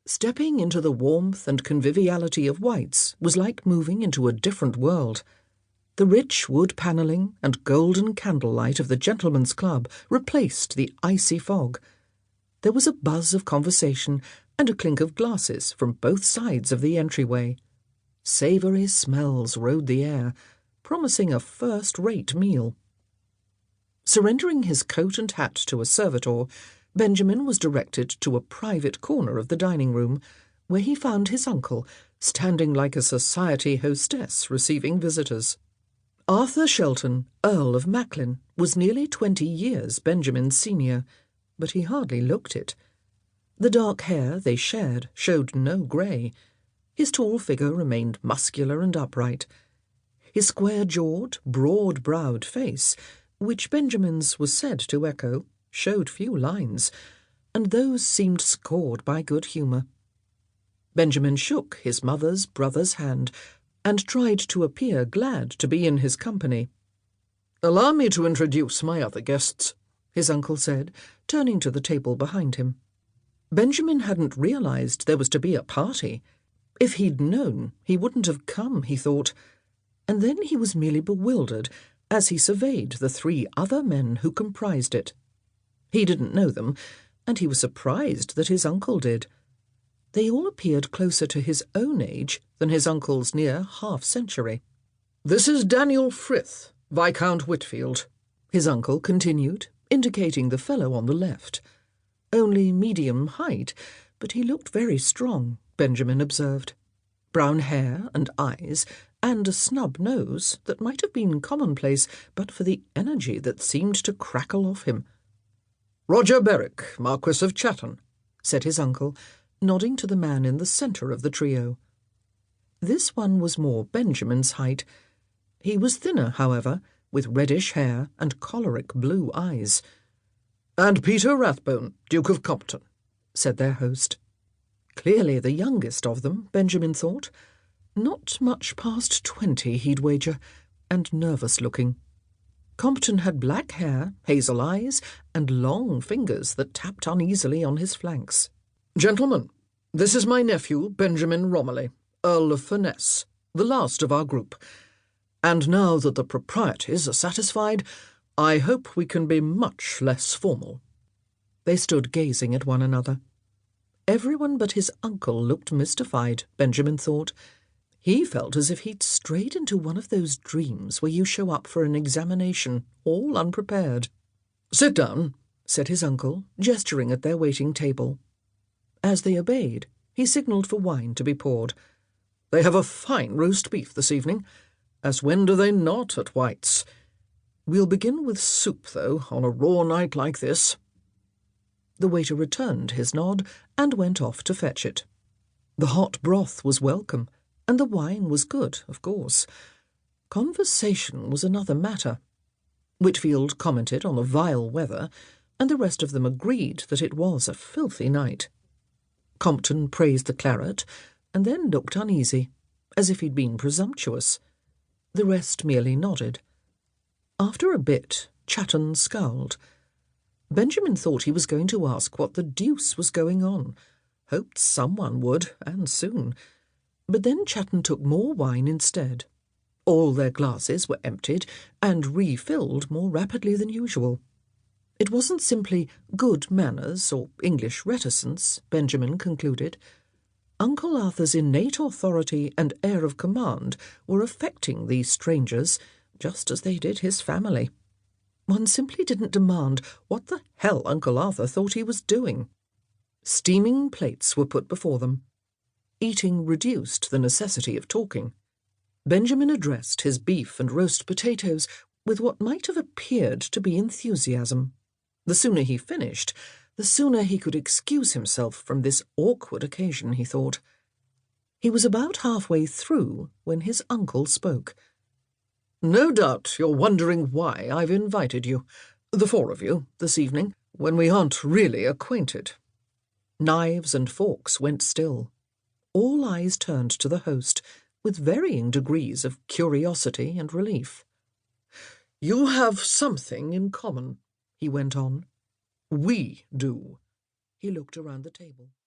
Stepping into the warmth and conviviality of White's was like moving into a different world. The rich wood panelling and golden candlelight of the gentlemen's club replaced the icy fog. There was a buzz of conversation and a clink of glasses from both sides of the entryway. Savoury smells rode the air, promising a first-rate meal. Surrendering his coat and hat to a servitor, Benjamin was directed to a private corner of the dining-room, where he found his uncle, standing like a society hostess receiving visitors. Arthur Shelton, Earl of Macklin, was nearly 20 years Benjamin's senior, but he hardly looked it. The dark hair they shared showed no grey. His tall figure remained muscular and upright. His square-jawed, broad-browed face, which Benjamin's was said to echo, showed few lines, and those seemed scored by good humour. Benjamin shook his mother's brother's hand, and tried to appear glad to be in his company. "Allow me to introduce my other guests," his uncle said, turning to the table behind him. Benjamin hadn't realised there was to be a party. If he'd known, he wouldn't have come, he thought, and then he was merely bewildered as he surveyed the 3 other men who comprised it. He didn't know them, and he was surprised that his uncle did. They all appeared closer to his own age than his uncle's near half-century. "This is Daniel Frith, Viscount Whitfield," his uncle continued, indicating the fellow on the left. Only medium height, but he looked very strong, Benjamin observed. Brown hair and eyes, and a snub nose that might have been commonplace but for the energy that seemed to crackle off him. "Roger Berwick, Marquis of Chatham," said his uncle, nodding to the man in the centre of the trio. This one was more Benjamin's height. He was thinner, however, with reddish hair and choleric blue eyes. "And Peter Rathbone, Duke of Compton," said their host. Clearly the youngest of them, Benjamin thought. Not much past 20, he'd wager, and nervous-looking. Compton had black hair, hazel eyes, and long fingers that tapped uneasily on his flanks. "Gentlemen, this is my nephew, Benjamin Romilly, Earl of Furness, the last of our group. And now that the proprieties are satisfied, I hope we can be much less formal." They stood gazing at one another. Everyone but his uncle looked mystified, Benjamin thought. He felt as if he'd strayed into one of those dreams where you show up for an examination, all unprepared. "Sit down," said his uncle, gesturing at their waiting table. As they obeyed, he signalled for wine to be poured. "They have a fine roast beef this evening, as when do they not at White's? We'll begin with soup, though, on a raw night like this." The waiter returned his nod and went off to fetch it. The hot broth was welcome, and the wine was good, of course. Conversation was another matter. Whitfield commented on the vile weather, and the rest of them agreed that it was a filthy night. Compton praised the claret, and then looked uneasy, as if he'd been presumptuous. The rest merely nodded. After a bit, Chatton scowled. Benjamin thought he was going to ask what the deuce was going on. Hoped someone would, and soon. But then Chatton took more wine instead. All their glasses were emptied and refilled more rapidly than usual. It wasn't simply good manners or English reticence, Benjamin concluded. Uncle Arthur's innate authority and air of command were affecting these strangers, just as they did his family. One simply didn't demand what the hell Uncle Arthur thought he was doing. Steaming plates were put before them. Eating reduced the necessity of talking. Benjamin addressed his beef and roast potatoes with what might have appeared to be enthusiasm. The sooner he finished, the sooner he could excuse himself from this awkward occasion, he thought. He was about halfway through when his uncle spoke. "No doubt you're wondering why I've invited you, the 4 of you, this evening, when we aren't really acquainted." Knives and forks went still. All eyes turned to the host, with varying degrees of curiosity and relief. "You have something in common," he went on. "We do." He looked around the table.